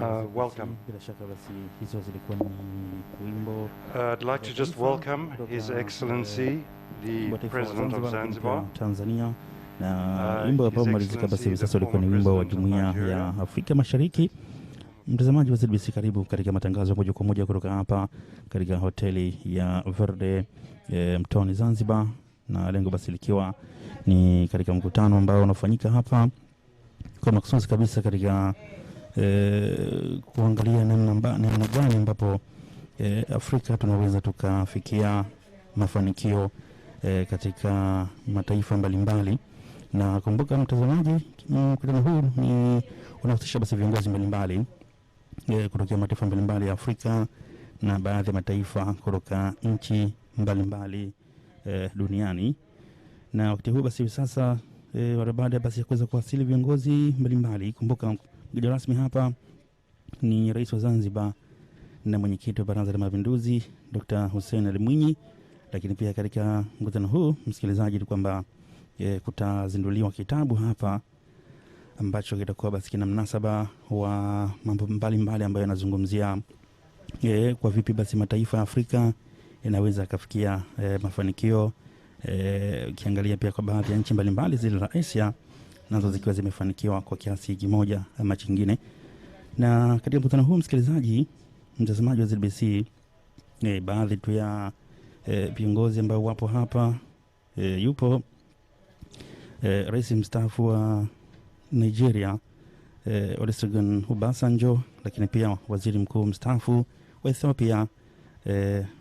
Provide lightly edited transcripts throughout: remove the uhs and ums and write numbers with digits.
welcome. I'd like to just welcome His Excellency, the President of Zanzibar. Tanzania na wimbo ambao umalizika basi hivi sasa ulikuwa ni wimbo wa Jumuiya ya Afrika Mashariki. Mtazamaji wa ZBC, karibu katika matangazo moja kwa moja kutoka hapa katika hoteli ya Verde MTONI Zanzibar, na lengo basi likiwa ni katika mkutano ambao unafanyika hapa kwa maksudi kabisa katika kuangalia namna gani ambapo Afrika tunaweza tukafikia mafanikio katika mataifa mbalimbali. Na kumbuka mtazamaji, mkutano huu ni unahusisha basi viongozi mbalimbali kutoka mataifa mbalimbali ya Afrika na baadhi ya mataifa kutoka nchi mbalimbali duniani. Na wakati huu basi sasa baada basi ya kuweza kuwasili viongozi mbalimbali, kumbuka mgeni rasmi hapa ni Rais wa Zanzibar na mwenyekiti wa Baraza la Mapinduzi Dr. Hussein Ali Mwinyi. Lakini pia katika mkutano huu msikilizaji, kwamba kutazinduliwa kitabu hapa ambacho kitakuwa basi kina mnasaba wa mambo mbalimbali ambayo yanazungumzia kwa vipi basi mataifa ya Afrika yanaweza kufikia mafanikio. Ukiangalia pia kwa baadhi ya nchi mbalimbali zile za Asia nazo zikiwa zimefanikiwa kwa kiasi kimoja ama kingine. Na katika mkutano huu msikilizaji, mtazamaji wa ZBC, baadhi tu ya viongozi ambao wapo hapa, yupo Rais Mstaafu wa Nigeria Olusegun OBASANJO, lakini pia Waziri Mkuu Mstaafu wa Ethiopia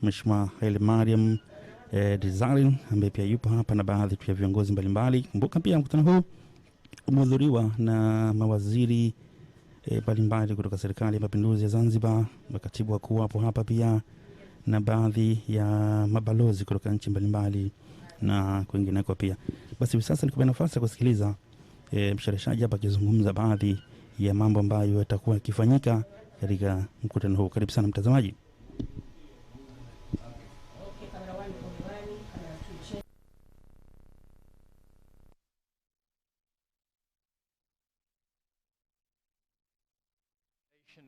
Mheshimiwa Haile Mariam Desalegn ambaye pia yupo hapa, na baadhi tu ya viongozi mbalimbali. Kumbuka pia mkutano huu umehudhuriwa na mawaziri mbalimbali kutoka Serikali ya Mapinduzi ya Zanzibar, makatibu wakuu hapo hapa pia, na baadhi ya mabalozi kutoka nchi mbalimbali na kwingineko pia. Basi sasa nikupe nafasi ya kusikiliza mshereheshaji hapa akizungumza baadhi ya mambo ambayo yatakuwa yakifanyika katika mkutano huu. Karibu sana mtazamaji.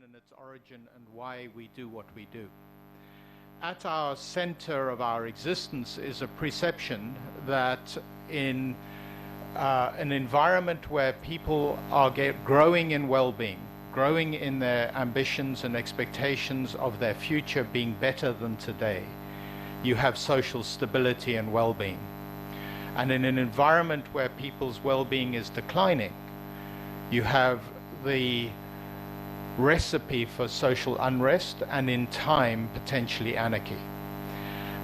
And its origin and why we do what we do. At our center of our existence is a perception that in an environment where people are growing in well-being, growing in their ambitions and expectations of their future being better than today, you have social stability and well-being. And in an environment where people's well-being is declining, you have the recipe for social unrest and in time potentially anarchy.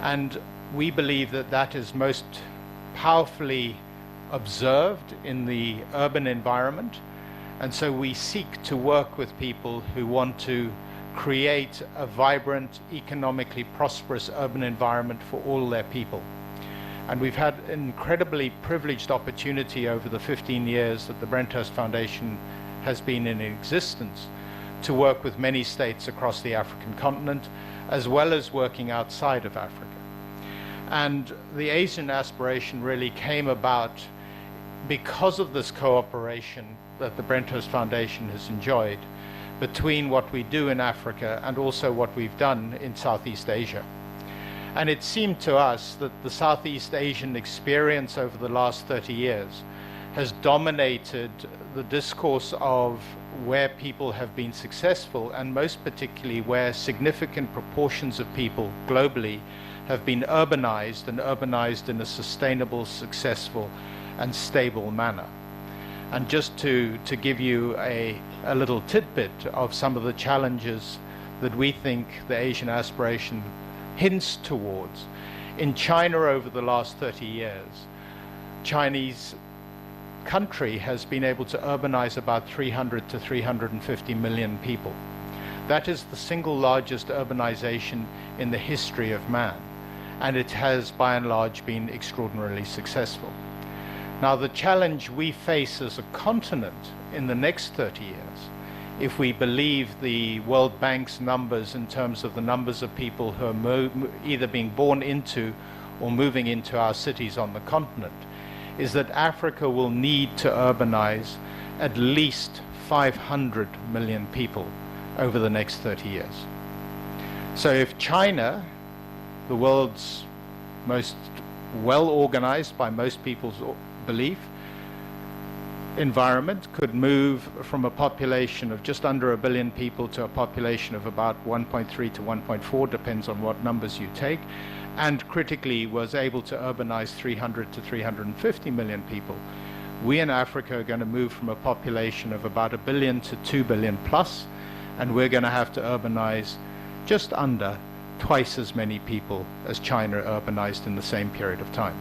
And we believe that that is most powerfully observed in the urban environment, and so we seek to work with people who want to create a vibrant, economically prosperous urban environment for all their people. And we've had an incredibly privileged opportunity over the 15 years that the Brenthurst Foundation has been in existence to work with many states across the African continent, as well as working outside of Africa. And the Asian aspiration really came about because of this cooperation that the Brenthurst Foundation has enjoyed between what we do in Africa and also what we've done in Southeast Asia. And it seemed to us that the Southeast Asian experience over the last 30 years has dominated the discourse of where people have been successful, and most particularly where significant proportions of people globally have been urbanized, and urbanized in a sustainable, successful and stable manner. And just to give you a little tidbit of some of the challenges that we think the Asian aspiration hints towards. In China over the last 30 years, Chinese country has been able to urbanize about 300 to 350 million people. That is the single largest urbanization in the history of man, and it has by and large been extraordinarily successful. Now the challenge we face as a continent in the next 30 years, if we believe the World Bank's numbers in terms of the numbers of people who are either being born into or moving into our cities on the continent, is that Africa will need to urbanize at least 500 million people over the next 30 years. So if China, the world's most well-organized, by most people's belief, environment, could move from a population of just under 1 billion people to a population of about 1.3 to 1.4, depends on what numbers you take, and critically was able to urbanize 300 to 350 million people, we in Africa are going to move from a population of about 1 billion to 2 billion plus, and we're going to have to urbanize just under twice as many people as China urbanized in the same period of time.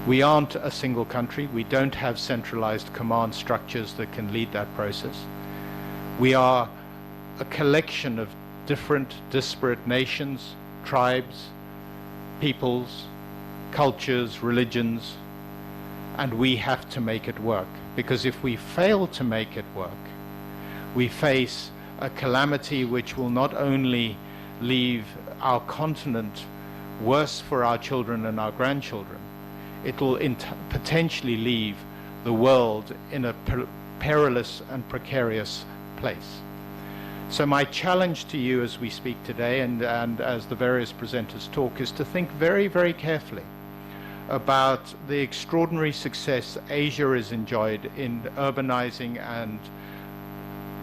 We aren't a single country. We don't have centralized command structures that can lead that process. We are a collection of different disparate nations, tribes, peoples, cultures, religions, and we have to make it work. Because if we fail to make it work, we face a calamity which will not only leave our continent worse for our children and our grandchildren, it will potentially leave the world in a perilous and precarious place. So my challenge to you as we speak today, and as the various presenters talk, is to think very, very carefully about the extraordinary success Asia has enjoyed in urbanizing and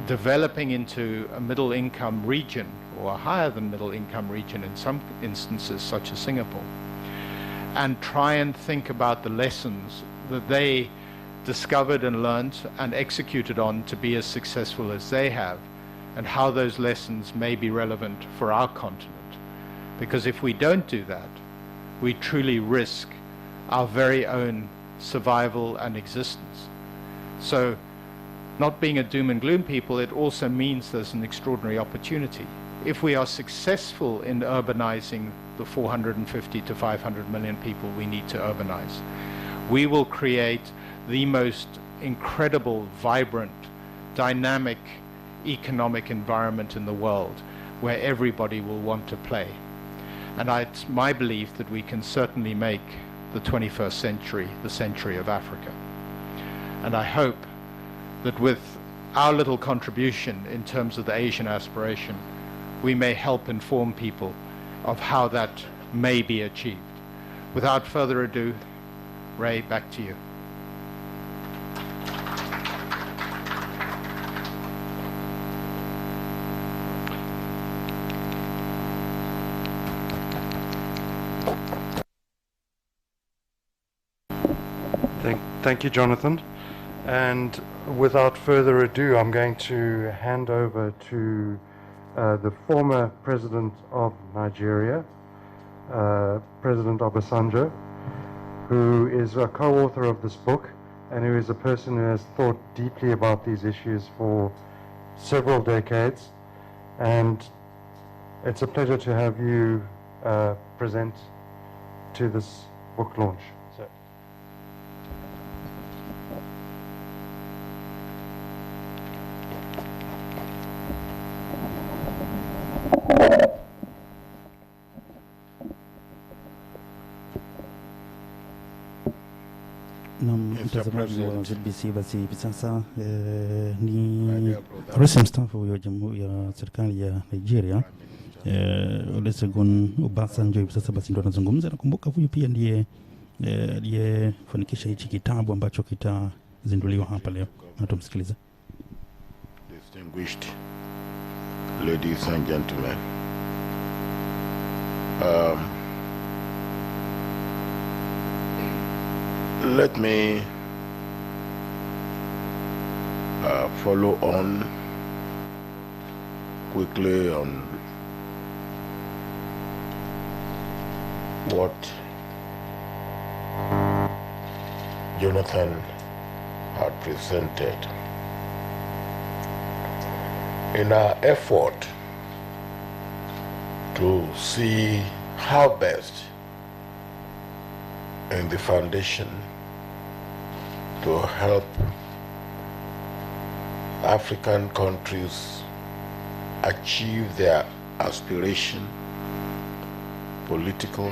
developing into a middle-income region, or a higher than middle-income region in some instances, such as Singapore, and try and think about the lessons that they discovered and learned and executed on to be as successful as they have, and how those lessons may be relevant for our continent. Because if we don't do that, we truly risk our very own survival and existence. So, not being a doom and gloom people, it also means there's an extraordinary opportunity. If we are successful in urbanizing the 450 to 500 million people we need to urbanize, we will create the most incredible, vibrant, dynamic economic environment in the world where everybody will want to play. And it's my belief that we can certainly make the 21st century the century of Africa. And I hope that with our little contribution in terms of the Asian aspiration, we may help inform people of how that may be achieved. Without further ado, Ray, back to you. Thank you, Jonathan. And without further ado, I'm going to hand over to the former President of Nigeria, President OBASANJO, who is a co-author of this book and who is a person who has thought deeply about these issues for several decades. And it's a pleasure to have you present to this book launch. So. Na mtazamaji wa ZBC, basi hivi sasa ni Rais Mstaafu wa Jamhuri ya Serikali ya Nigeria, Olusegun Obasanjo, hivi sasa basi ndo anazungumza. Nakumbuka huyu pia ndiye aliyefanikisha hichi kitabu ambacho kitazinduliwa hapa leo, na tumsikilize. Distinguished ladies and gentlemen, let me follow on quickly on what Jonathan had presented. In our effort to see how best in the foundation to help African countries achieve their aspiration, political,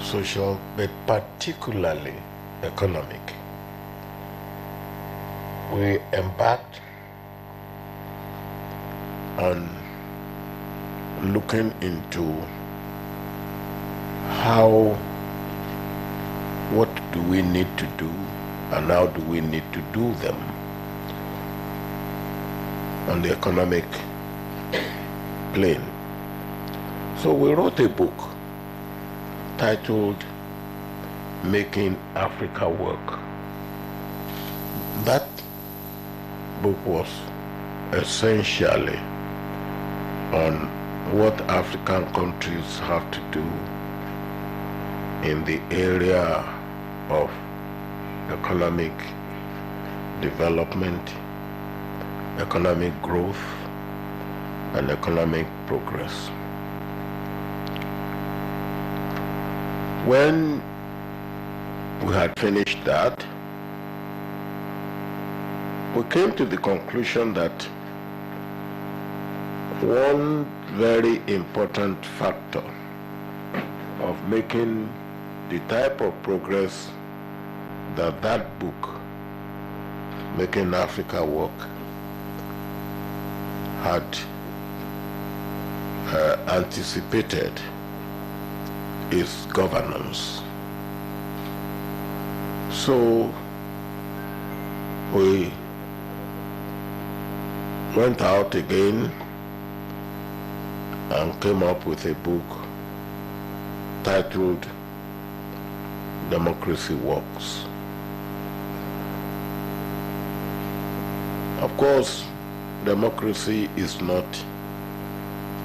social, but particularly economic. We embarked on looking into what do we need to do and how do we need to do them on the economic plane. So we wrote a book titled Making Africa Work. That book was essentially on what African countries have to do in the area of economic development, economic growth, and economic progress. When we had finished that, we came to the conclusion that one very important factor of making the type of progress that that book, Making Africa Work, had anticipated is governance. So we went out again and came up with a book titled Democracy Works. Of course, democracy is not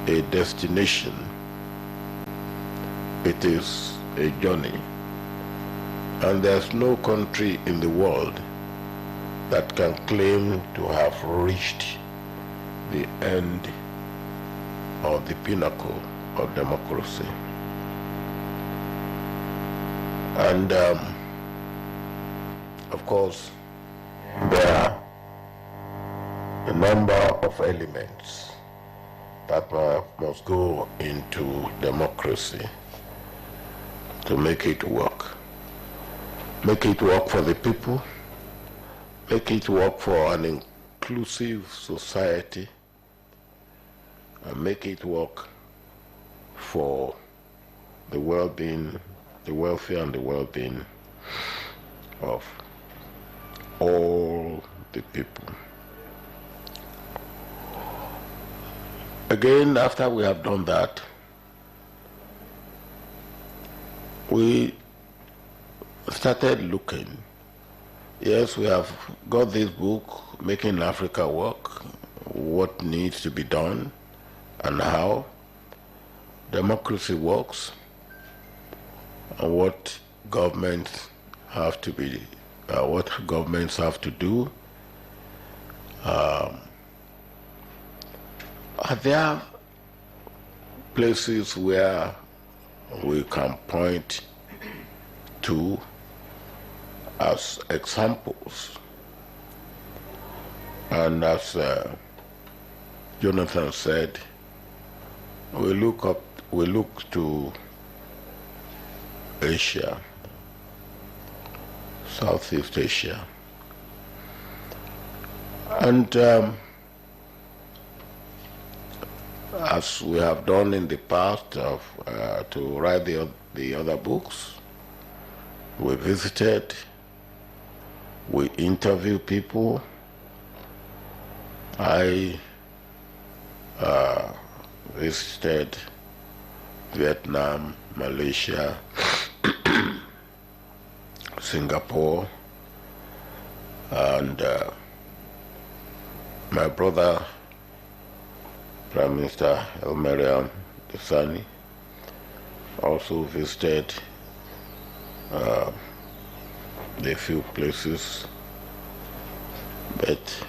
a destination. It is a journey. And there's no country in the world that can claim to have reached the end or the pinnacle of democracy. And of course, there are a number of elements that must go into democracy to make it work. Make it work for the people, make it work for an inclusive society, and make it work for the well-being, the welfare and the well-being of all the people. Again, after we have done that, we started looking. Yes, we have got this book, Making Africa Work, what needs to be done and how democracy works, and what governments have to be, what governments have to do. Are there places where we can point to as examples? And as Jonathan said, we look to Asia, Southeast Asia, and as we have done in the past to write the other books, we visited, we interview people. I visited Vietnam, Malaysia, Singapore, and my brother, Prime Minister El-Mariam Dessani, also visited the few places, but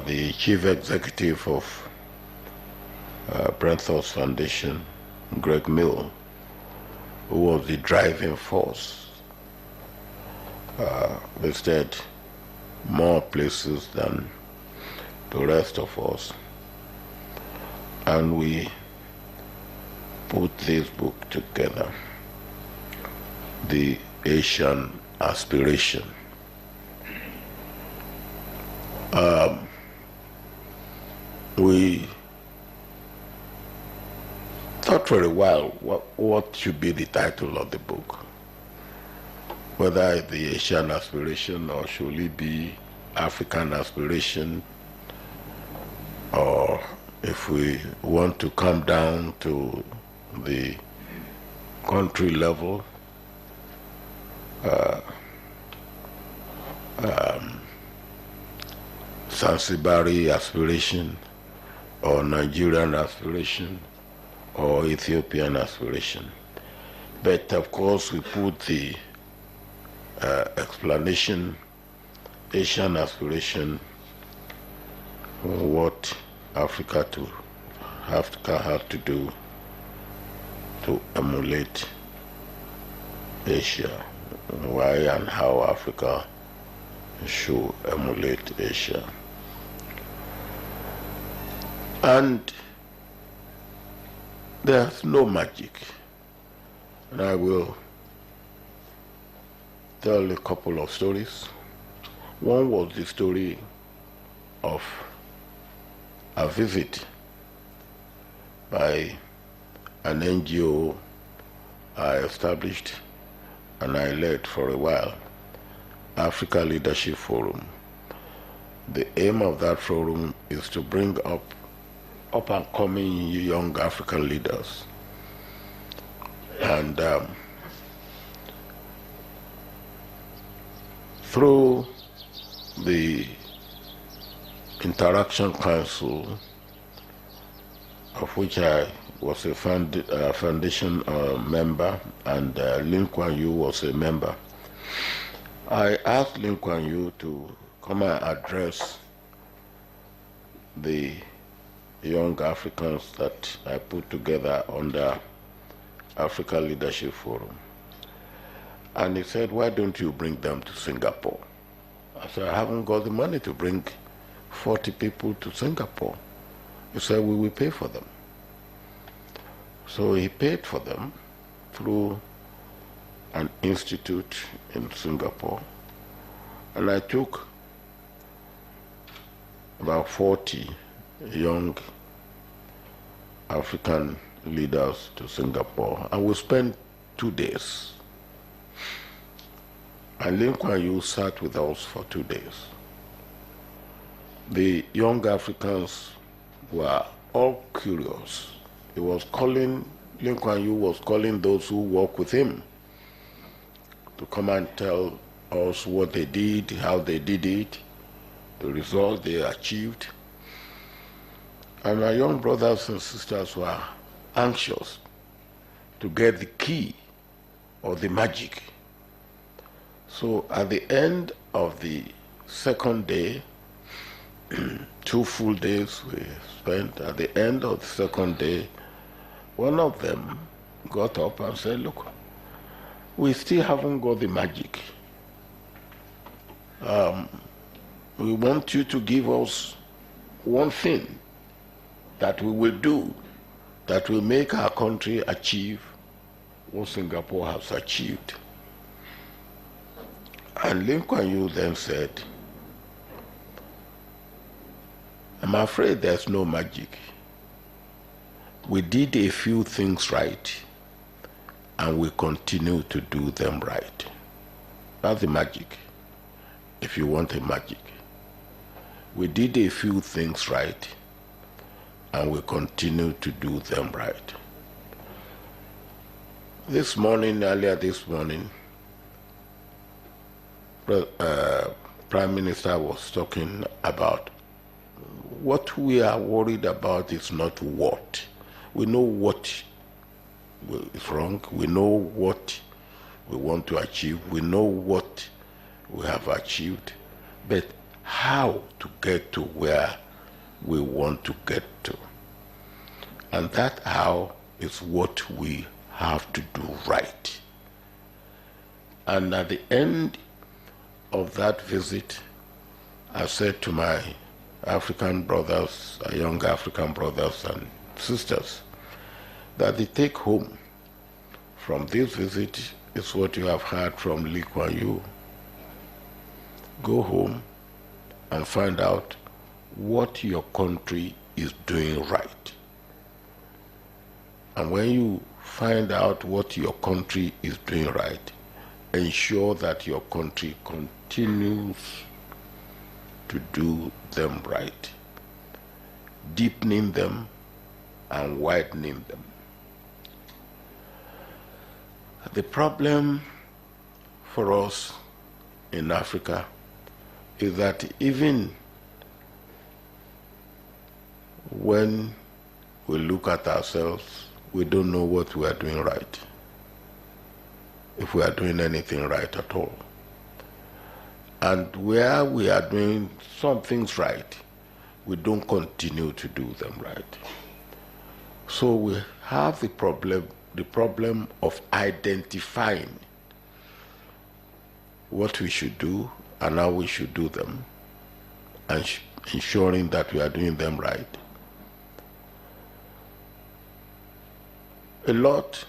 the chief executive of Brenthos Foundation, Greg Mill, who was the driving force, visited more places than the rest of us, and we put this book together, The Asian Aspiration. we thought for a while what should be the title of the book, whether the Asian aspiration or should it be African aspiration, or if we want to come down to the country level, Zanzibari aspiration, or Nigerian aspiration, or Ethiopian aspiration. But of course we put the explanation, Asian aspiration, what Africa have to do to emulate Asia, why and how Africa should emulate Asia. And there's no magic. And I will tell a couple of stories. One was the story of a visit by an NGO I established and I led for a while, Africa Leadership Forum. The aim of that forum is to bring up and coming young African leaders. And through the Interaction Council, of which I was a foundation member, and Lin Kuan Yew was a member, I asked Lin Kuan Yew to come and address the young Africans that I put together under Africa Leadership Forum. And he said, why don't you bring them to Singapore? I said, I haven't got the money to bring 40 people to Singapore. He said, we will pay for them. So he paid for them through an institute in Singapore. And I took about 40 young African leaders to Singapore, and we spent 2 days. And Lin Kuan Yew sat with us for 2 days. The young Africans were all curious. Lin Kuan Yew was calling those who work with him to come and tell us what they did, how they did it, the result they achieved. And my young brothers and sisters were anxious to get the key or the magic. So at the end of the second day, 2 full days we spent, at the end of the second day, one of them got up and said, look, we still haven't got the magic. We want you to give us one thing that we will do that will make our country achieve what Singapore has achieved. And Lin Kuan Yew then said, I'm afraid there's no magic. We did a few things right, and we continue to do them right. That's the magic, if you want a magic. We did a few things right, and we continue to do them right. Earlier this morning, Prime Minister was talking about what we are worried about is not what. We know what is wrong. We know what we want to achieve. We know what we have achieved. But how to get to where we want to get to. And that how is what we have to do right. And at the end of that visit, I said to my African brothers, young African brothers and sisters, that the take home from this visit is what you have heard from Lin Kuan Yew. Go home and find out what your country is doing right. And when you find out what your country is doing right, ensure that your country continues to do them right, deepening them and widening them. The problem for us in Africa is that even when we look at ourselves, we don't know what we are doing right, if we are doing anything right at all. And where we are doing some things right, we don't continue to do them right. So we have the problem of identifying what we should do and how we should do them, and ensuring that we are doing them right. A lot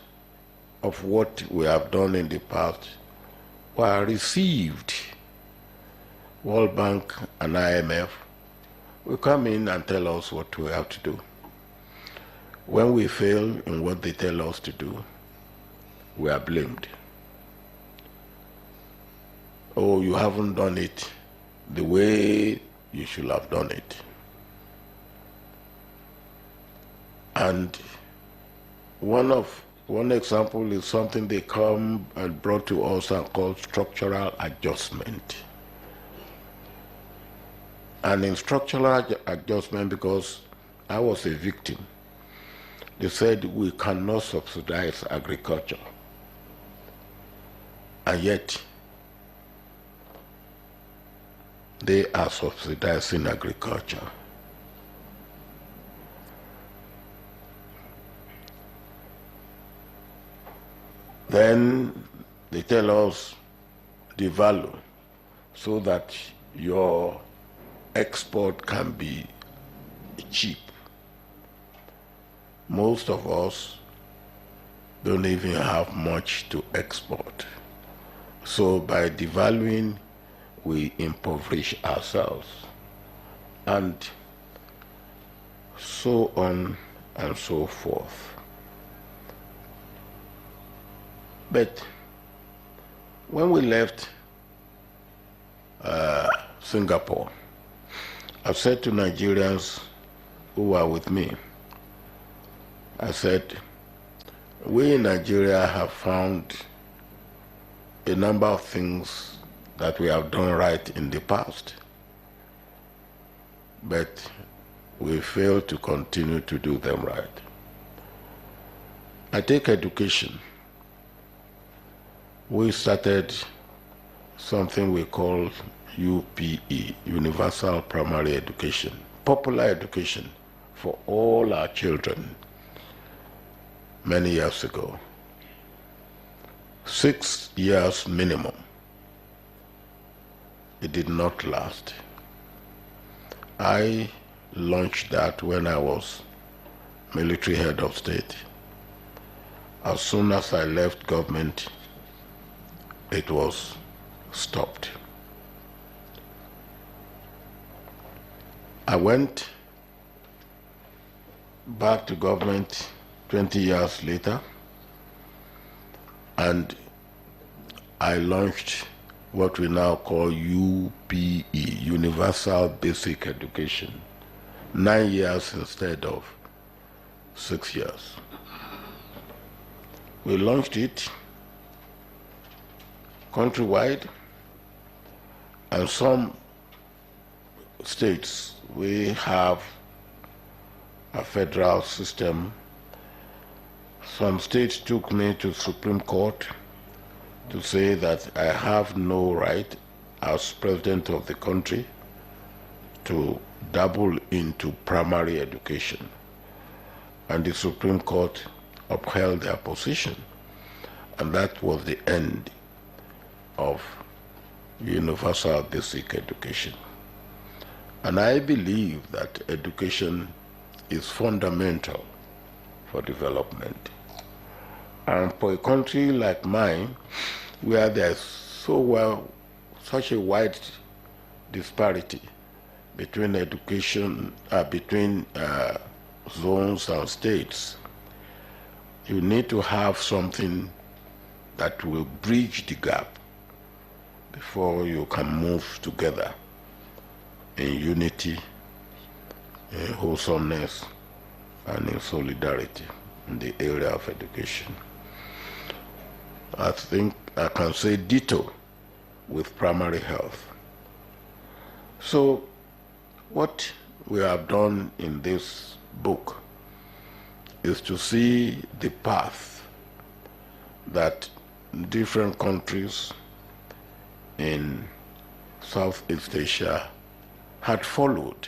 of what we have done in the past were received. World Bank and IMF will come in and tell us what we have to do. When we fail in what they tell us to do, we are blamed. Oh, you haven't done it the way you should have done it. And one example is something they come and brought to us and called structural adjustment. And in structural adjustment, because I was a victim, they said we cannot subsidize agriculture. And yet, they are subsidizing agriculture. Then they tell us devalue so that your export can be cheap. Most of us don't even have much to export. So by devaluing, we impoverish ourselves, and so on and so forth. But when we left Singapore, I said to Nigerians who were with me, I said, we in Nigeria have found a number of things that we have done right in the past, but we fail to continue to do them right. I take education. We started something we call UPE, Universal Primary Education, popular education for all our children many years ago. 6 years minimum. It did not last. I launched that when I was military head of state. As soon as I left government, it was stopped. I went back to government 20 years later, and I launched what we now call UBE, Universal Basic Education, 9 years instead of 6 years. We launched it countrywide, and some states, we have a federal system. Some states took me to Supreme Court to say that I have no right as president of the country to dabble into primary education. And the Supreme Court upheld their position. And that was the end of universal basic education. And I believe that education is fundamental for development. And for a country like mine, where there's such a wide disparity between education, between zones and states, you need to have something that will bridge the gap before you can move together in unity, in wholesomeness, and in solidarity in the area of education. I think I can say ditto with primary health. So what we have done in this book is to see the path that different countries in Southeast Asia had followed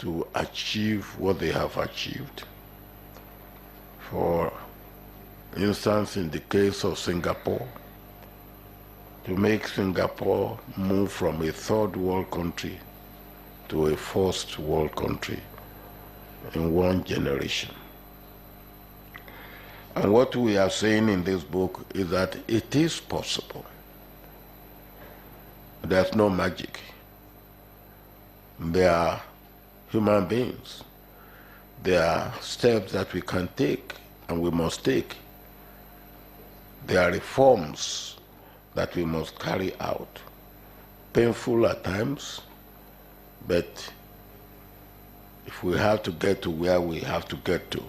to achieve what they have achieved. For instance, in the case of Singapore, to make Singapore move from a third world country to a first world country in one generation. And what we are saying in this book is that it is possible. There's no magic. They are human beings. There are steps that we can take and we must take. There are reforms that we must carry out. Painful at times, but if we have to get to where we have to get to,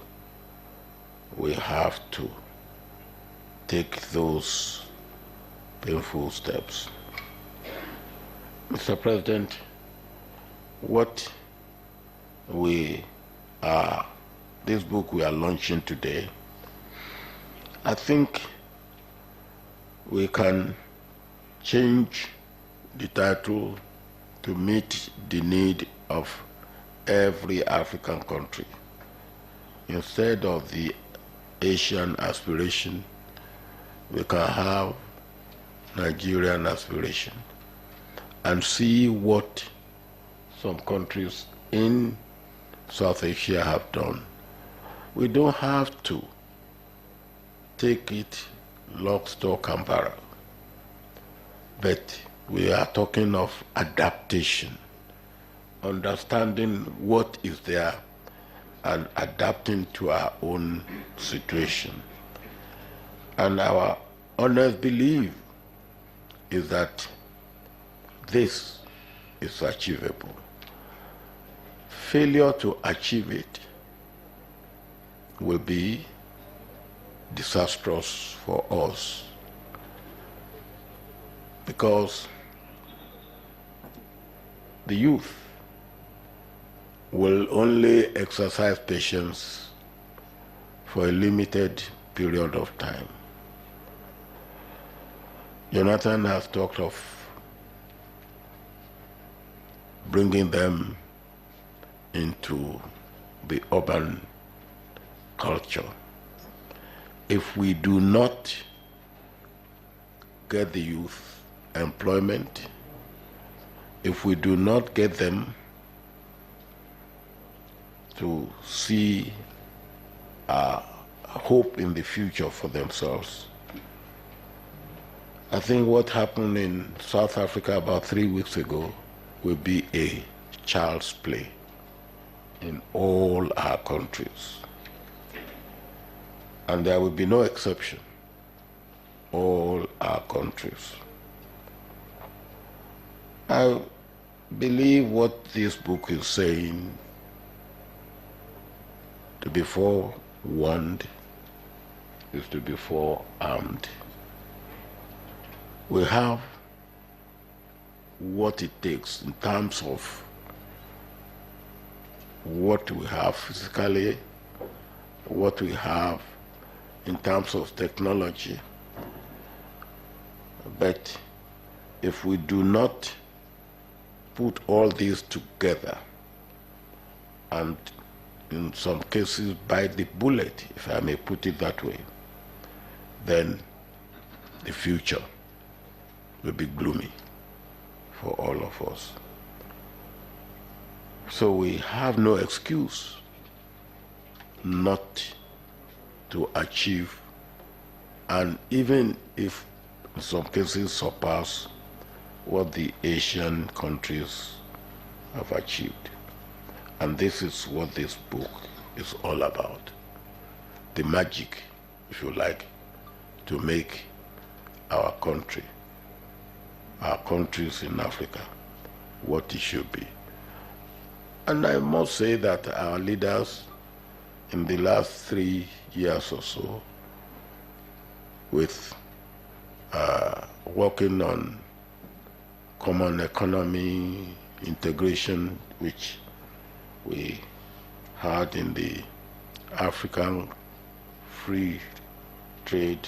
we have to take those painful steps. Mr. President, what this book we are launching today, I think we can change the title to meet the need of every African country. Instead of the Asian aspiration, we can have Nigerian aspiration and see what some countries in South Asia have done. We don't have to take it lock, stock, and barrel, but we are talking of adaptation, understanding what is there and adapting to our own situation. And our honest belief is that this is achievable. Failure to achieve it will be disastrous for us, because the youth will only exercise patience for a limited period of time. Jonathan has talked of bringing them into the urban culture. If we do not get the youth employment, if we do not get them to see hope in the future for themselves, I think what happened in South Africa about 3 weeks ago will be a child's play in all our countries. And there will be no exception, all our countries. I believe what this book is saying, to be forewarned is to be forearmed. We have what it takes in terms of what we have physically, what we have in terms of technology. But if we do not put all these together, and in some cases bite the bullet, if I may put it that way, then the future will be gloomy for all of us. So we have no excuse not to achieve, and even if in some cases surpass what the Asian countries have achieved. And this is what this book is all about. The magic, if you like, to make our country, our countries in Africa, what it should be. And I must say that our leaders in the last 3 years or so, with working on common economy, integration, which we had in the African Free Trade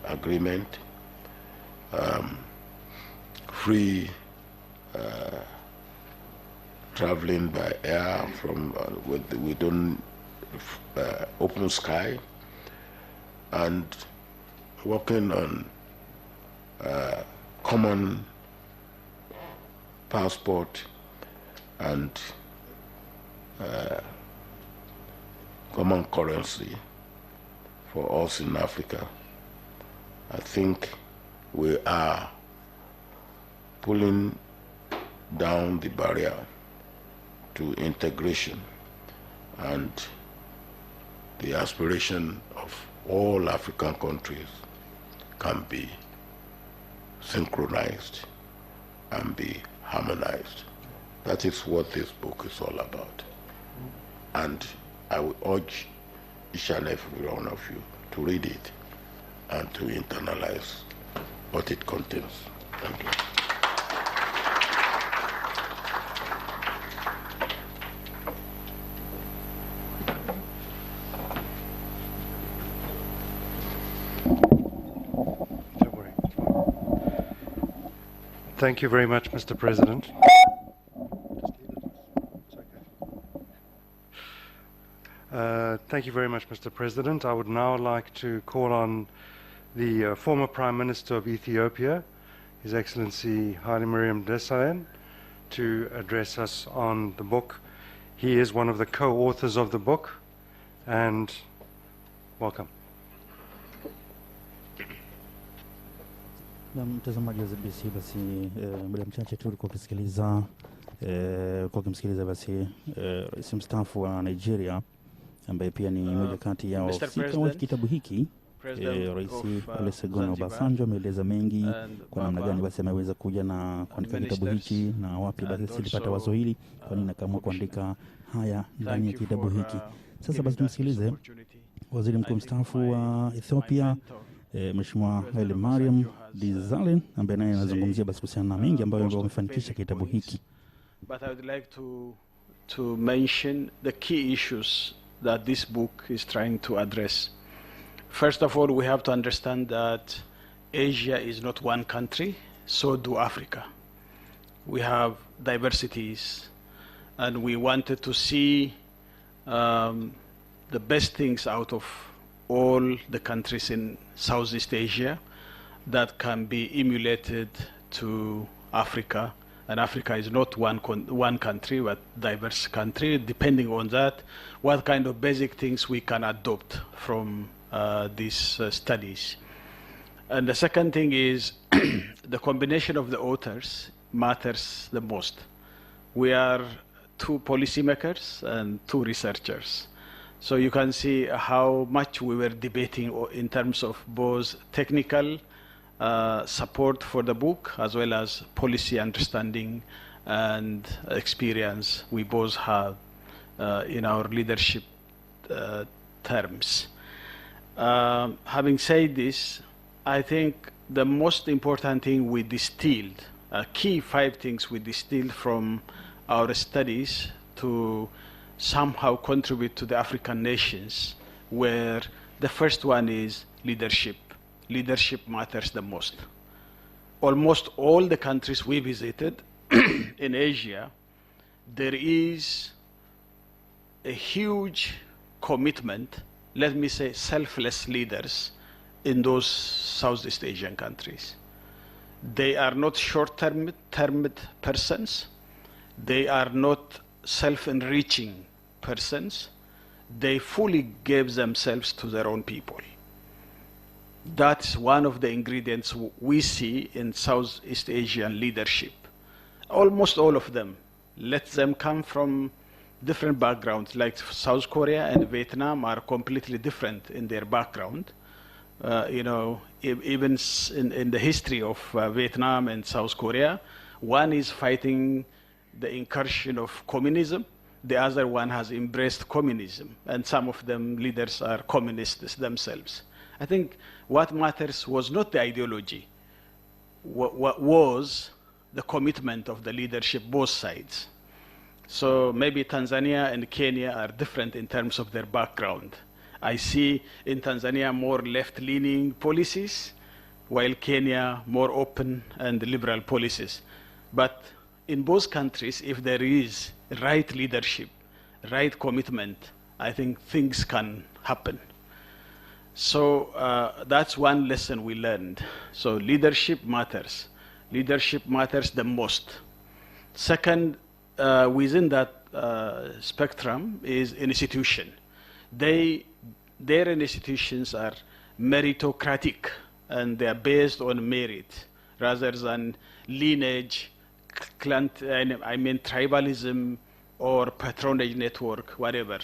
Agreement, free traveling by air from within open sky, and working on common passport and common currency for us in Africa. I think we are pulling down the barrier to integration, and the aspiration of all African countries can be synchronized and be harmonized. That is what this book is all about. And I would urge each and every one of you to read it and to internalize what it contains. Thank you. Thank you very much, Mr. President. Thank you very much, Mr. President. I would now like to call on the former Prime Minister of Ethiopia, His Excellency Haile Mariam Desalegn, to address us on the book. He is one of the co-authors of the book, and welcome. Na mtazamaji wa ZBC, basi muda mchache tu ulikuwa ukimsikiliza basi Rais Mstaafu wa Nigeria, ambaye pia ni mmoja kati ya wahusika wa kitabu hiki. Rais Olusegun Obasanjo ameeleza mengi kwa namna gani basi ameweza kuja na kuandika kitabu hiki, na wapi basi alipata wazo hili, kwa nini akaamua kuandika haya ndani ya kitabu hiki. Sasa basi tumsikilize Waziri Mkuu Mstaafu wa Ethiopia, Mheshimiwa Haile Mariam Desalegn, ambaye naye anazungumzia basi kuhusiana na mengi ambayo wamefanikisha kitabu hiki. But I would like to mention the key issues that this book is trying to address. First of all, we have to understand that Asia is not one country, so do Africa. We have diversities, and we wanted to see the best things out of all the countries in Southeast Asia that can be emulated to Africa. And Africa is not one country, but diverse country. Depending on that, what kind of basic things we can adopt from these studies. And the second thing is the combination of the authors matters the most. We are two policymakers and two researchers. So you can see how much we were debating in terms of both technical support for the book, as well as policy understanding and experience we both have in our leadership terms. Having said this, I think the most important thing we distilled, key 5 things we distilled from our studies to somehow contribute to the African nations, where the first one is leadership. Leadership matters the most. Almost all the countries we visited in Asia, there is a huge commitment, let me say selfless leaders in those Southeast Asian countries. They are not short-term persons. They are not self-enriching persons. They fully gave themselves to their own people. That's one of the ingredients we see in Southeast Asian leadership. almost all of them. Let them come from different backgrounds, like South Korea and Vietnam are completely different in their background. You know, even in the history of Vietnam and South Korea, one is fighting the incursion of communism, the other one has embraced communism, and some of them leaders are communists themselves. I think what matters was not the ideology, what was the commitment of the leadership, both sides. So maybe Tanzania and Kenya are different in terms of their background. I see in Tanzania more left-leaning policies, while Kenya more open and liberal policies. But in both countries, if there is right leadership, right commitment, I think things can happen. So that's one lesson we learned. So leadership matters. Leadership matters the most. Second, within that spectrum is institution. Their institutions are meritocratic, and they are based on merit rather than lineage, tribalism or patronage network, whatever.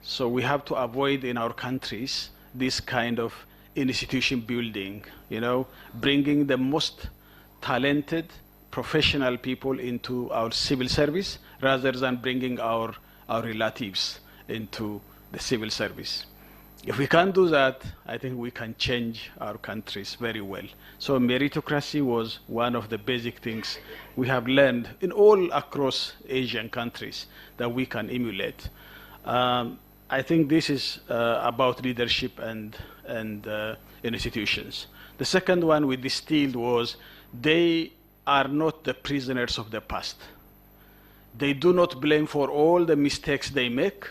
So we have to avoid in our countries this kind of institution building, you know, bringing the most talented professional people into our civil service rather than bringing our relatives into the civil service. If we can't do that, I think we can change our countries very well. So meritocracy was one of the basic things we have learned in all across Asian countries that we can emulate. I think this is about leadership and institutions. The second one we distilled was they are not the prisoners of the past. They do not blame for all the mistakes they make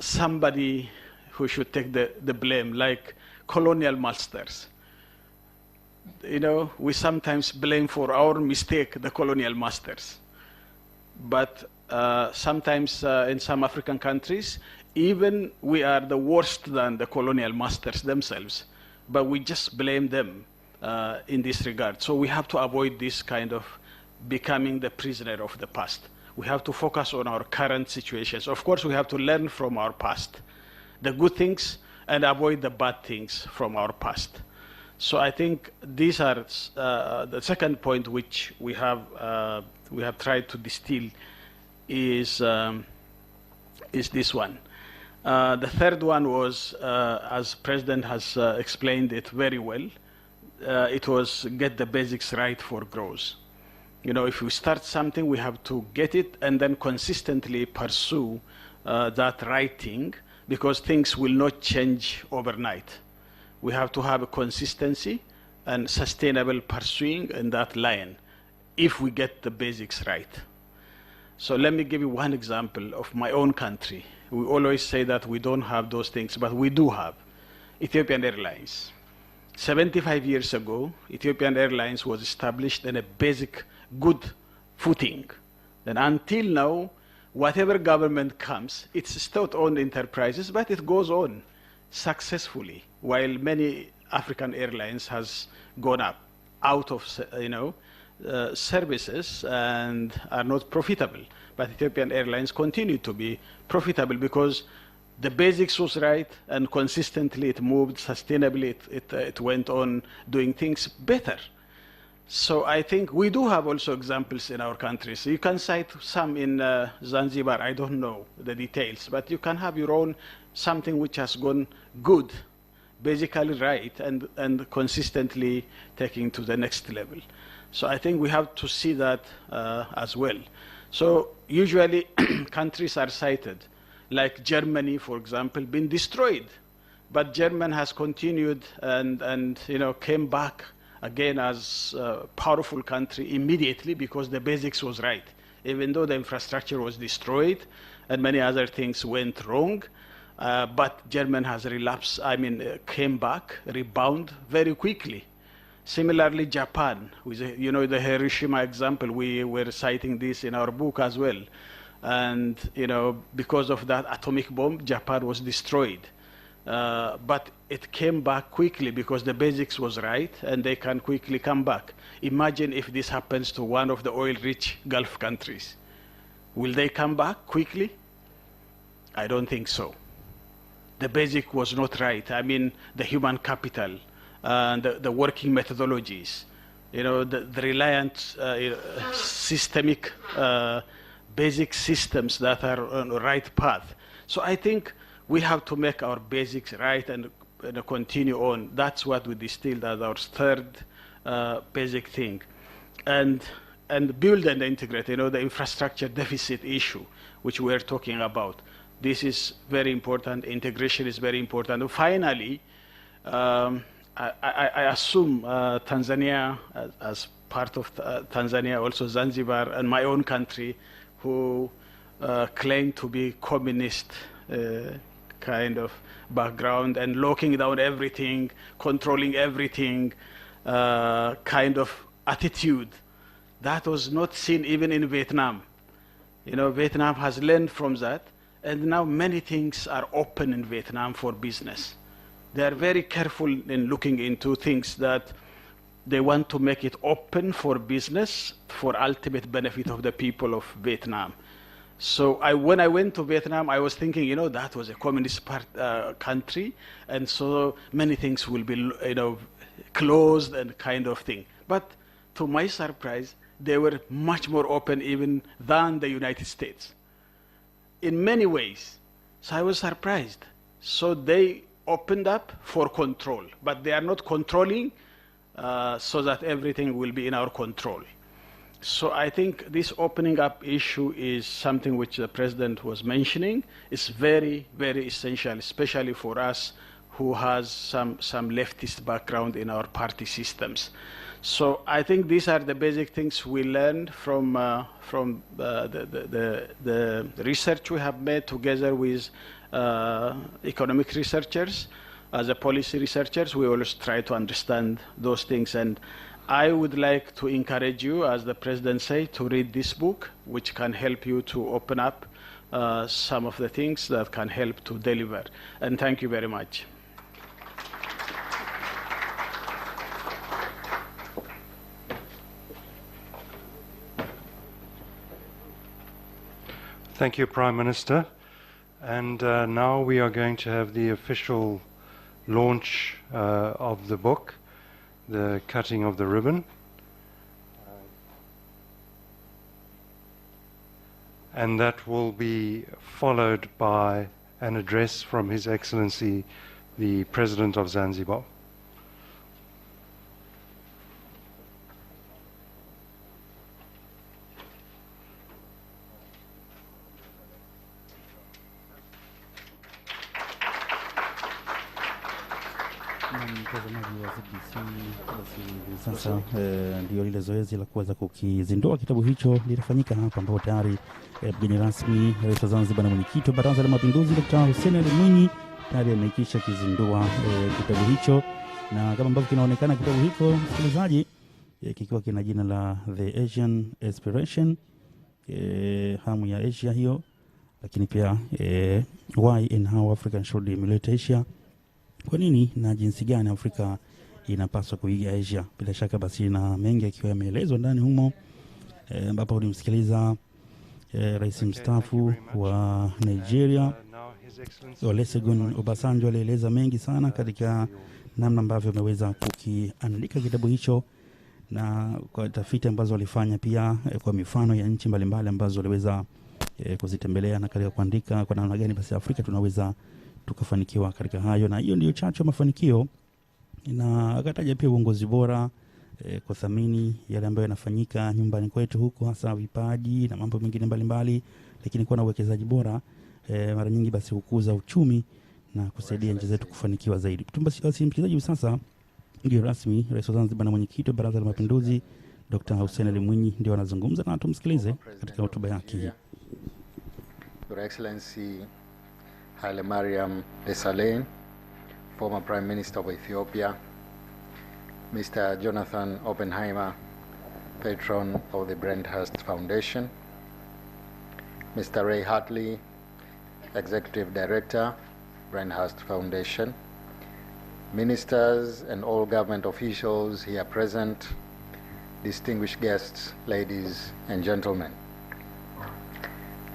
somebody who should take the blame, like colonial masters. You know, we sometimes blame for our mistake the colonial masters. But sometimes in some African countries, even we are the worst than the colonial masters themselves, but we just blame them in this regard. So we have to avoid this kind of becoming the prisoner of the past. We have to focus on our current situations. Of course, we have to learn from our past, the good things, and avoid the bad things from our past. So I think these are the second point which we have tried to distill is this one. The third one was, as President has explained it very well, it was get the basics right for growth. You know, if we start something, we have to get it and then consistently pursue that right thing, because things will not change overnight. We have to have a consistency and sustainable pursuing in that line if we get the basics right. So let me give you one example of my own country. We always say that we don't have those things, but we do have. Ethiopian Airlines. 75 years ago, Ethiopian Airlines was established in a basic good footing. And until now, whatever government comes, it's state-owned enterprises, but it goes on successfully, while many African airlines has gone out of services and are not profitable. But Ethiopian Airlines continue to be profitable because the basics was right, and consistently it moved sustainably. It went on doing things better. So I think we do have also examples in our countries. You can cite some in Zanzibar. I don't know the details, but you can have your own something which has gone good, basically right, and consistently taking to the next level. So I think we have to see that as well. So usually countries are cited, like Germany, for example, been destroyed, but Germany has continued and came back again as a powerful country immediately because the basics was right, even though the infrastructure was destroyed and many other things went wrong. But Germany has came back, rebound very quickly. Similarly, Japan, with the Hiroshima example, we were citing this in our book as well. And because of that atomic bomb, Japan was destroyed. but it came back quickly because the basics was right, and they can quickly come back. Imagine if this happens to one of the oil-rich Gulf countries. Will they come back quickly? I don't think so. The basic was not right. I mean, the human capital, the working methodologies, the reliant systemic basic systems that are on the right path. So I think we have to make our basics right and continue on. That's what we distilled as our third basic thing. And build and integrate, the infrastructure deficit issue, which we're talking about. This is very important. Integration is very important. And finally, I assume Tanzania, as part of Tanzania, also Zanzibar, and my own country, who claim to be communist kind of background and locking down everything, controlling everything kind of attitude. That was not seen even in Vietnam. Vietnam has learned from that, and now many things are open in Vietnam for business. They are very careful in looking into things that they want to make it open for business for ultimate benefit of the people of Vietnam. So when I went to Vietnam, I was thinking, that was a communist country, and so many things will be, closed and kind of thing. But to my surprise, they were much more open even than the United States in many ways. So I was surprised. So they opened up for control, but they are not controlling so that everything will be in our control. So I think this opening up issue is something which the President was mentioning. It's very, very essential, especially for us who has some leftist background in our party systems. So I think these are the basic things we learned from the research we have made together with economic researchers. As a policy researchers, we always try to understand those things. And I would like to encourage you, as the President said, to read this book, which can help you to open up some of the things that can help to deliver. And thank you very much. Thank you, Prime Minister. And now we are going to have the official launch of the book, the cutting of the ribbon. And that will be followed by an address from His Excellency, the President of Zanzibar. Mtazamaji wa ZBC, basi sasa ndio lile zoezi la kuweza kukizindua kitabu hicho litafanyika hapa, ambapo tayari mgeni rasmi Rais wa Zanzibar na mwenyekiti wa Baraza la Mapinduzi Dr. Hussein Ali Mwinyi tayari amekisha kizindua kitabu hicho, na kama ambavyo kinaonekana kitabu hicho, msikilizaji, kikiwa kina jina la The Asian Aspiration, hamu ya Asia hiyo, lakini pia why and how Africa should emulate Asia. Kwa nini na jinsi gani Afrika inapaswa kuiga Asia? Bila shaka basi na mengi yakiwa yameelezwa ndani humo, ambapo ulimsikiliza Rais Mstaafu wa Nigeria Olusegun Obasanjo alieleza mengi sana katika namna ambavyo ameweza kukiandika kitabu hicho, na kwa tafiti ambazo walifanya pia kwa mifano ya nchi mbalimbali ambazo waliweza kuzitembelea, na katika kuandika kwa namna gani basi Afrika tunaweza tukafanikiwa katika hayo. Na hiyo ndio chachu ya mafanikio, na akataja pia uongozi bora, kuthamini yale ambayo yanafanyika nyumbani kwetu huko, hasa vipaji na mambo mengine mbalimbali, lakini kuwa na uwekezaji bora mara nyingi basi hukuza uchumi na kusaidia nchi zetu kufanikiwa zaidi. Basi msikilizaji, sasa ndio rasmi Rais wa Zanzibar na mwenyekiti wa Baraza la Mapinduzi Dr. Hussein Ali Mwinyi ndio anazungumza, na tumsikilize katika hotuba yake hii. Your Excellency Haile Mariam Desalegn, former Prime Minister of Ethiopia, Mr. Jonathan Oppenheimer, patron of the Brandhurst Foundation, Mr. Ray Hartley, Executive Director, Brenhurst Foundation, ministers and all government officials here present, distinguished guests, ladies and gentlemen.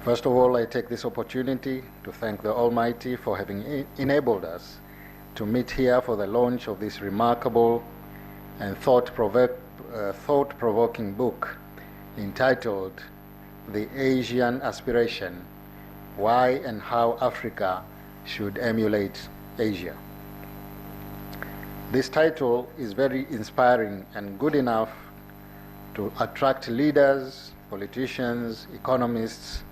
First of all, I take this opportunity to thank the Almighty for having enabled us to meet here for the launch of this remarkable and thought-provoking book entitled The Asian Aspiration: Why and How Africa Should Emulate Asia. This title is very inspiring and good enough to attract leaders, politicians, economists,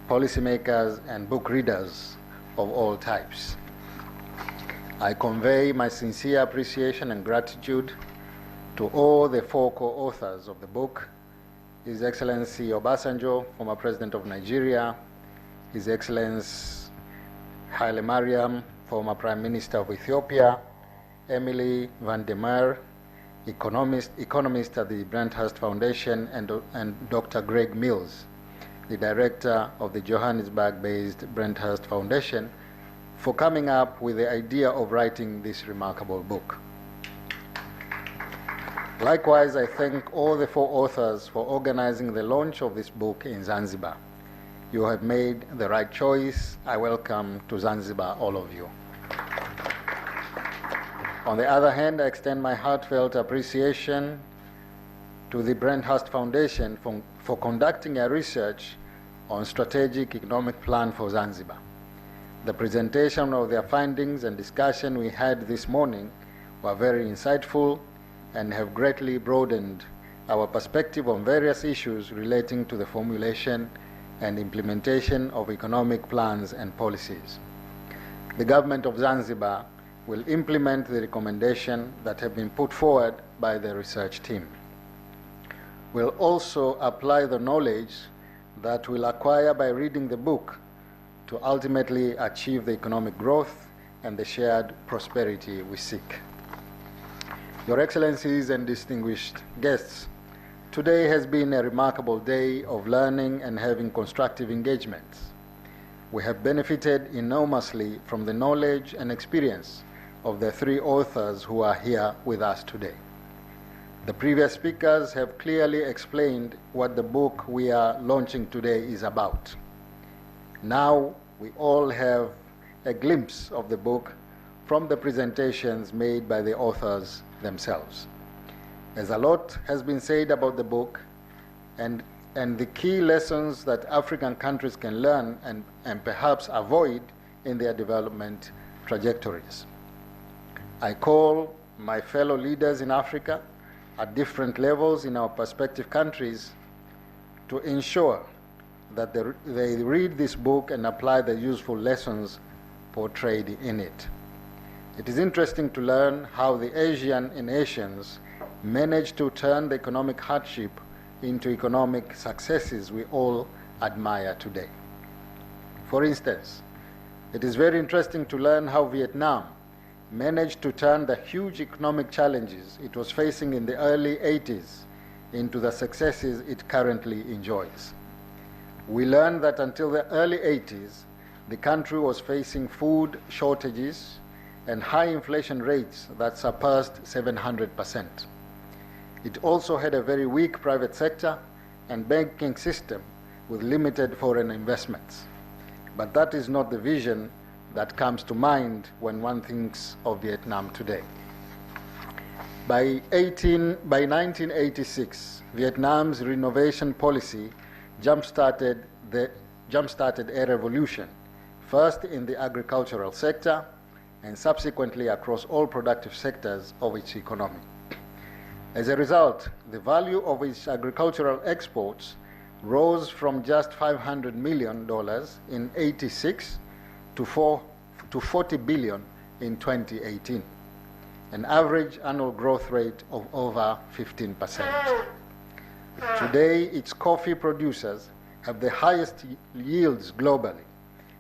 policymakers, and book readers of all types. I convey my sincere appreciation and gratitude to all the four co-authors of the book: His Excellency Obasanjo, former President of Nigeria; His Excellency Haile Mariam, former Prime Minister of Ethiopia; Emily van der Meer, economist at the Brenhurst Foundation; and Dr. Greg Mills, the director of the Johannesburg-based Brenhurst Foundation, for coming up with the idea of writing this remarkable book. Likewise, I thank all the four authors for organizing the launch of this book in Zanzibar. You have made the right choice. I welcome to Zanzibar all of you. On the other hand, I extend my heartfelt appreciation to the Brenhurst Foundation for conducting a research on strategic economic plan for Zanzibar. The presentation of their findings and discussion we had this morning were very insightful and have greatly broadened our perspective on various issues relating to the formulation and implementation of economic plans and policies. The government of Zanzibar will implement the recommendations that have been put forward by the research team. We'll also apply the knowledge that we'll acquire by reading the book to ultimately achieve the economic growth and the shared prosperity we seek. Your Excellencies and distinguished guests, today has been a remarkable day of learning and having constructive engagements. We have benefited enormously from the knowledge and experience of the three authors who are here with us today. The previous speakers have clearly explained what the book we are launching today is about. Now we all have a glimpse of the book from the presentations made by the authors themselves. As a lot has been said about the book and the key lessons that African countries can learn and perhaps avoid in their development trajectories. I call my fellow leaders in Africa at different levels in our prospective countries to ensure that they read this book and apply the useful lessons portrayed in it. It is interesting to learn how the Asian nations managed to turn the economic hardship into economic successes we all admire today. For instance, it is very interesting to learn how Vietnam managed to turn the huge economic challenges it was facing in the early 80s into the successes it currently enjoys. We learned that until the early 80s, the country was facing food shortages and high inflation rates that surpassed 700%. It also had a very weak private sector and banking system with limited foreign investments. But that is not the vision that comes to mind when one thinks of Vietnam today. By 1986, Vietnam's renovation policy jump-started a revolution, first in the agricultural sector and subsequently across all productive sectors of its economy. As a result, the value of its agricultural exports rose from just $500 million in '86 to $40 billion in 2018, an average annual growth rate of over 15%. Today, its coffee producers have the highest yields globally,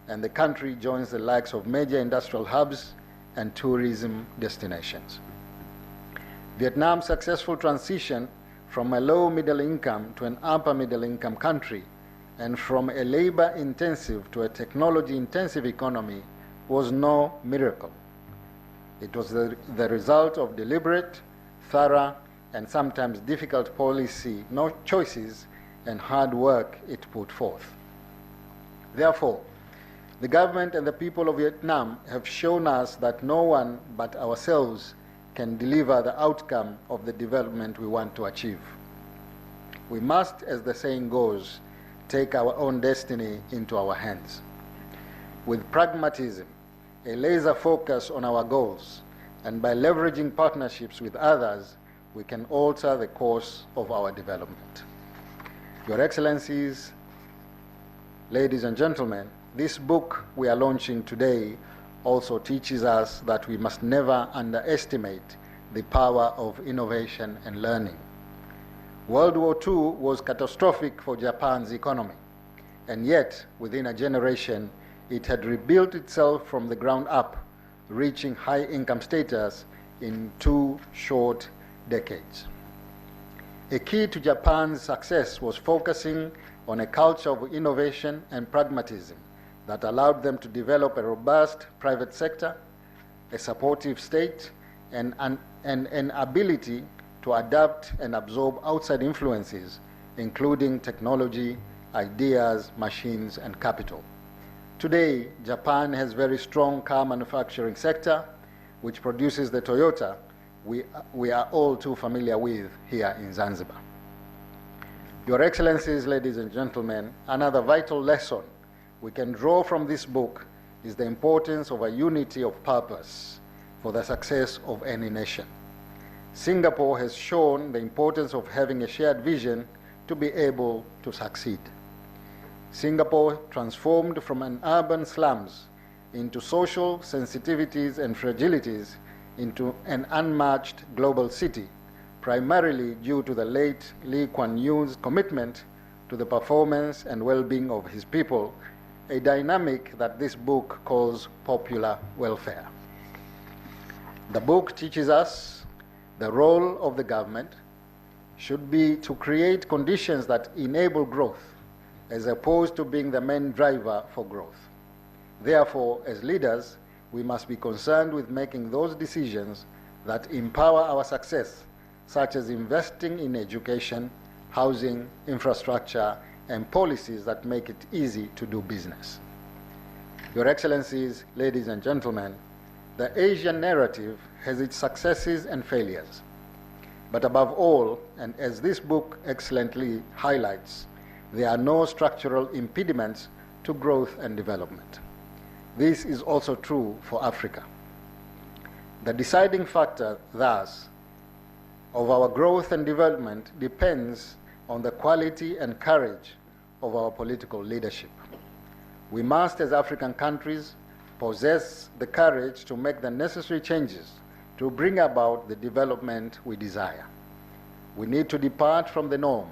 and the country joins the likes of major industrial hubs and tourism destinations. Vietnam's successful transition from a low middle income to an upper middle income country and from a labor intensive to a technology intensive economy was no miracle. It was the result of deliberate, thorough, and sometimes difficult policy choices and hard work it put forth. Therefore, the government and the people of Vietnam have shown us that no one but ourselves can deliver the outcome of the development we want to achieve. We must, as the saying goes, take our own destiny into our hands. With pragmatism, a laser focus on our goals, and by leveraging partnerships with others, we can alter the course of our development. Your Excellencies, ladies and gentlemen, this book we are launching today also teaches us that we must never underestimate the power of innovation and learning. World War II was catastrophic for Japan's economy, and yet, within a generation, it had rebuilt itself from the ground up, reaching high income status in 2 short decades. A key to Japan's success was focusing on a culture of innovation and pragmatism that allowed them to develop a robust private sector, a supportive state, and an ability to adapt and absorb outside influences, including technology, ideas, machines, and capital. Today, Japan has a very strong car manufacturing sector, which produces the Toyota we are all too familiar with here in Zanzibar. Your Excellencies, ladies and gentlemen, another vital lesson we can draw from this book is the importance of a unity of purpose for the success of any nation. Singapore has shown the importance of having a shared vision to be able to succeed. Singapore transformed from an urban slums into social sensitivities and fragilities into an unmatched global city, primarily due to the late Lee Kuan Yew's commitment to the performance and well-being of his people, a dynamic that this book calls popular welfare. The book teaches us the role of the government should be to create conditions that enable growth, as opposed to being the main driver for growth. Therefore, as leaders, we must be concerned with making those decisions that empower our success, such as investing in education, housing, infrastructure, and policies that make it easy to do business. Your Excellencies, ladies and gentlemen, the Asian narrative has its successes and failures. But above all, and as this book excellently highlights, there are no structural impediments to growth and development. This is also true for Africa. The deciding factor, thus, of our growth and development depends on the quality and courage of our political leadership. We must, as African countries, possess the courage to make the necessary changes to bring about the development we desire. We need to depart from the norm.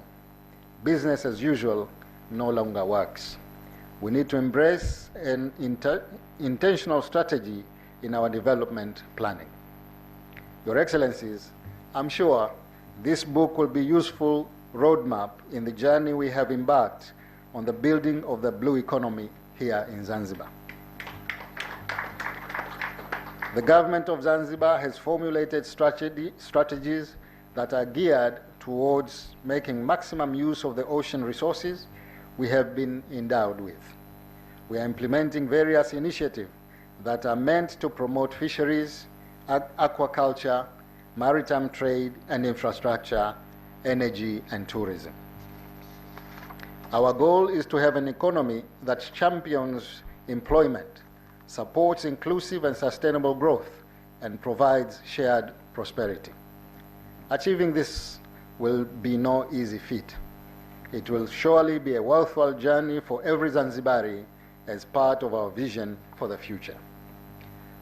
Business as usual no longer works. We need to embrace an intentional strategy in our development planning. Your Excellencies, I'm sure this book will be a useful roadmap in the journey we have embarked on the building of the blue economy here in Zanzibar. The government of Zanzibar has formulated strategies that are geared towards making maximum use of the ocean resources we have been endowed with. We are implementing various initiatives that are meant to promote fisheries, aquaculture, maritime trade and infrastructure, energy and tourism. Our goal is to have an economy that champions employment, supports inclusive and sustainable growth, and provides shared prosperity. Achieving this will be no easy feat. It will surely be a worthwhile journey for every Zanzibari as part of our vision for the future.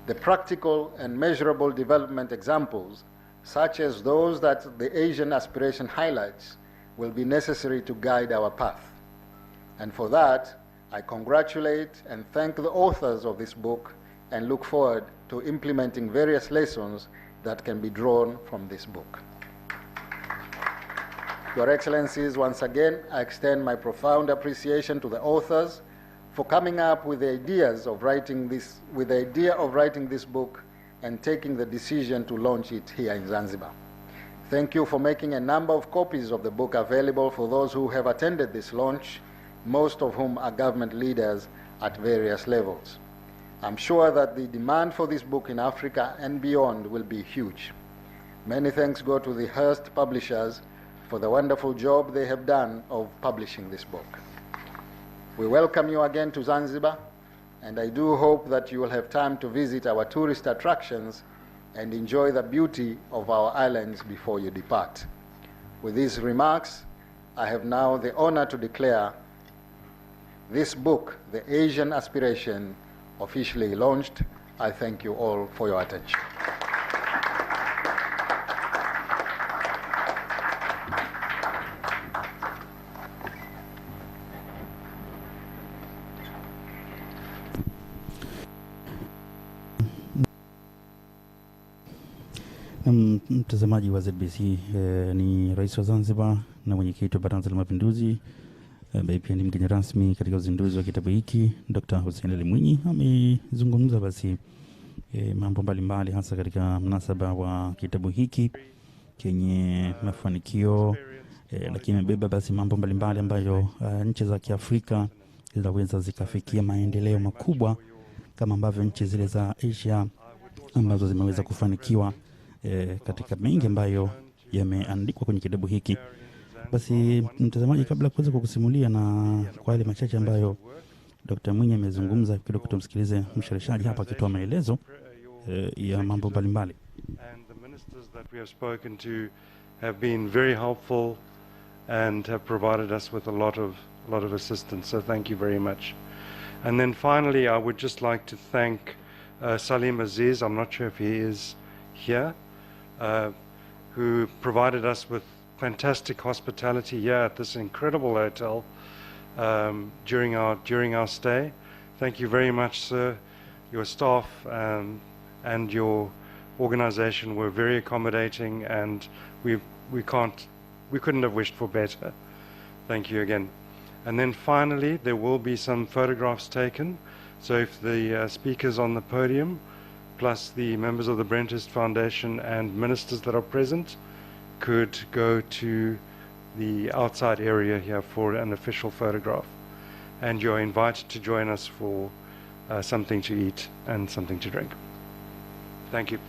The practical and measurable development examples, such as those that the Asian aspiration highlights, will be necessary to guide our path. And for that, I congratulate and thank the authors of this book and look forward to implementing various lessons that can be drawn from this book. Your Excellencies, once again, I extend my profound appreciation to the authors for coming up with the ideas of writing this, with the idea of writing this book and taking the decision to launch it here in Zanzibar. Thank you for making a number of copies of the book available for those who have attended this launch, most of whom are government leaders at various levels. I'm sure that the demand for this book in Africa and beyond will be huge. Many thanks go to the Hearst publishers for the wonderful job they have done of publishing this book. We welcome you again to Zanzibar, and I do hope that you will have time to visit our tourist attractions and enjoy the beauty of our islands before you depart. With these remarks, I have now the honor to declare this book, The Asian Aspiration, officially launched. I thank you all for your attention. Mtazamaji wa ZBC, ni Rais wa Zanzibar na mwenyekiti wa Baraza la Mapinduzi, ambaye pia ni mgeni rasmi katika uzinduzi wa kitabu hiki, Dr. Hussein Mwinyi amezungumza basi mambo mbalimbali hasa katika mnasaba wa kitabu hiki kenye mafanikio, lakini imebeba basi mambo mbalimbali ambayo nchi za Kiafrika zinaweza zikafikia maendeleo makubwa kama ambavyo nchi zile za Asia ambazo zimeweza kufanikiwa katika mengi ambayo yameandikwa kwenye kitabu hiki. Basi mtazamaji, kabla kuweza kukusimulia na kwa yale machache ambayo Dr. Mwinyi amezungumza, kidogo tumsikilize msharishaji hapa akitoa maelezo ya mambo mbalimbali. And the ministers that we have spoken to have been very helpful and have provided us with a lot of assistance. So thank you very much. And then finally, I would just like to thank Salim Aziz, I'm not sure if he is here, who provided us with fantastic hospitality here at this incredible hotel during our stay. Thank you very much, sir. Your staff and your organization were very accommodating, and we couldn't have wished for better. Thank you again. And then finally, there will be some photographs taken. So if the speakers on the podium, plus the members of the Brentist Foundation and ministers that are present, could go to the outside area here for an official photograph. And you're invited to join us for something to eat and something to drink. Thank you.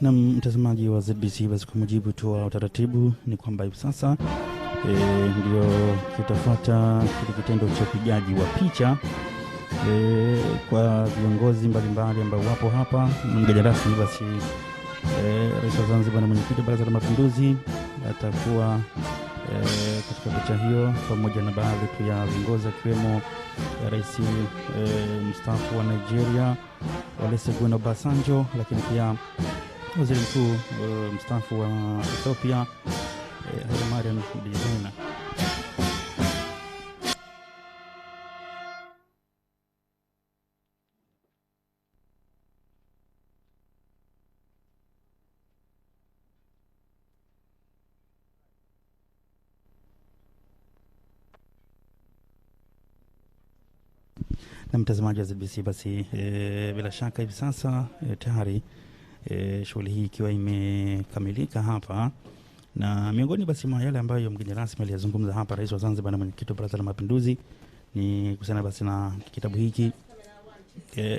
Na mtazamaji wa ZBC, basi kwa mujibu tu wa utaratibu ni kwamba hivi sasa ndio kitafuata kile kitendo cha upigaji wa picha kwa viongozi mbalimbali ambao wapo hapa. Mgeni rasmi basi Rais wa Zanzibar na mwenyekiti wa Baraza la Mapinduzi atakuwa katika picha hiyo pamoja na baadhi tu ya viongozi akiwemo Rais Mstaafu wa Nigeria Olusegun OBASANJO, lakini pia Waziri Mkuu Mstaafu wa Ethiopia Hailemariam Desalegn. Na mtazamaji wa ZBC, basi bila shaka hivi sasa tayari shughuli hii ikiwa imekamilika hapa, na miongoni basi mwa yale ambayo mgeni rasmi aliyazungumza hapa Rais wa Zanzibar na mwenyekiti wa Baraza la Mapinduzi ni kuhusiana basi na kitabu hiki,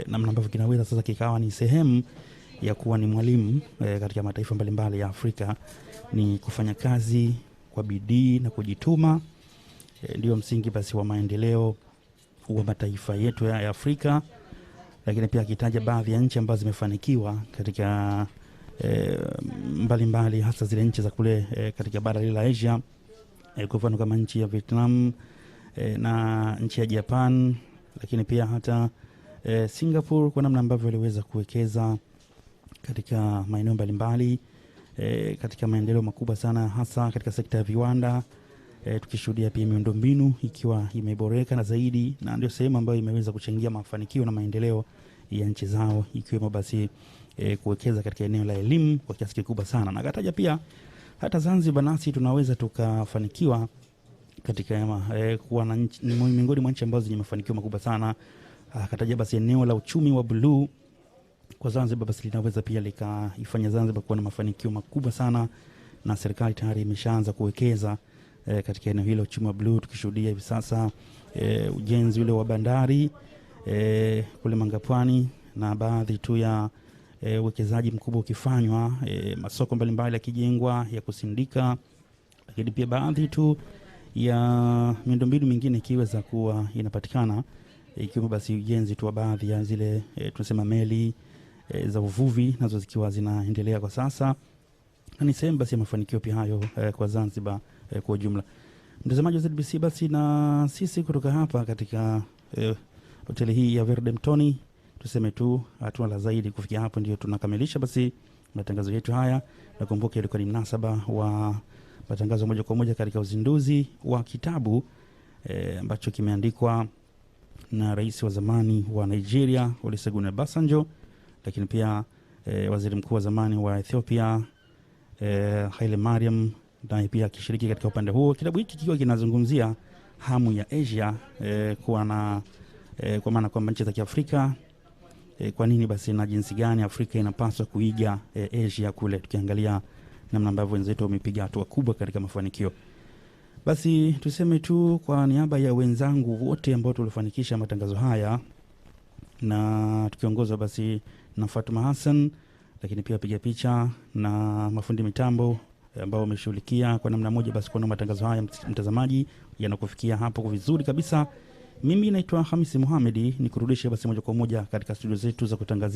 namna ambavyo kinaweza sasa kikawa ni sehemu ya kuwa ni mwalimu katika mataifa mbalimbali ya Afrika. Ni kufanya kazi kwa bidii na kujituma ndio msingi basi wa maendeleo wa mataifa yetu ya Afrika, lakini pia akitaja baadhi ya nchi ambazo zimefanikiwa katika mbalimbali, hasa zile nchi za kule katika bara la Asia, kwa mfano kama nchi ya Vietnam na nchi ya Japan, lakini pia hata Singapore, kwa namna ambavyo waliweza kuwekeza katika maeneo mbalimbali katika maendeleo makubwa sana, hasa katika sekta ya viwanda. Tukishuhudia pia miundombinu ikiwa imeboreka na zaidi, na ndio sehemu ambayo imeweza kuchangia mafanikio na maendeleo ya nchi zao, ikiwemo basi kuwekeza katika eneo la elimu kwa kiasi kikubwa sana. Na akataja pia hata Zanzibar nasi tunaweza tukafanikiwa katika kuwa na miongoni mwa nchi ambazo zenye mafanikio makubwa sana. Akataja basi eneo la uchumi wa bluu kwa Zanzibar basi linaweza pia likaifanya Zanzibar kuwa na mafanikio makubwa sana, na serikali tayari imeshaanza kuwekeza katika eneo hilo uchumi wa bluu, tukishuhudia hivi sasa ujenzi ule wa bandari kule Mangapwani, na baadhi tu ya uwekezaji mkubwa ukifanywa, masoko mbalimbali yakijengwa ya kusindika, lakini pia baadhi tu ya miundombinu mingine ikiweza kuwa inapatikana, ikiwa basi ujenzi tu wa baadhi ya zile tunasema meli za uvuvi nazo zikiwa zinaendelea kwa sasa. Ni sehemu basi ya mafanikio pia hayo kwa Zanzibar kwa ujumla. Mtazamaji wa ZBC, basi na sisi kutoka hapa katika hoteli hii ya Verde MTONI tuseme tu hatuna la zaidi. Kufikia hapo ndio tunakamilisha basi matangazo yetu haya. Nakumbuka ilikuwa ni mnasaba wa matangazo moja kwa moja katika uzinduzi wa kitabu ambacho kimeandikwa na rais wa zamani wa Nigeria Olusegun Obasanjo, lakini pia waziri mkuu wa zamani wa Ethiopia Haile Mariam naye pia akishiriki katika upande huo. Kitabu hiki kikiwa kinazungumzia hamu ya Asia kuwa na kwa maana kwamba nchi za Kiafrika kwa nini basi na jinsi gani Afrika inapaswa kuiga Asia kule, tukiangalia namna ambavyo wenzetu wamepiga hatua kubwa katika mafanikio. Basi tuseme tu kwa niaba ya wenzangu wote ambao tulifanikisha matangazo haya, na tukiongozwa basi na Fatuma Hassan, lakini pia piga picha na mafundi mitambo ambao wameshughulikia kwa namna moja basi kwa matangazo haya mtazamaji yanakufikia hapo kwa vizuri kabisa. Mimi naitwa Alhamis Mohamed, nikurudishe basi moja kwa moja katika studio zetu za kutangazia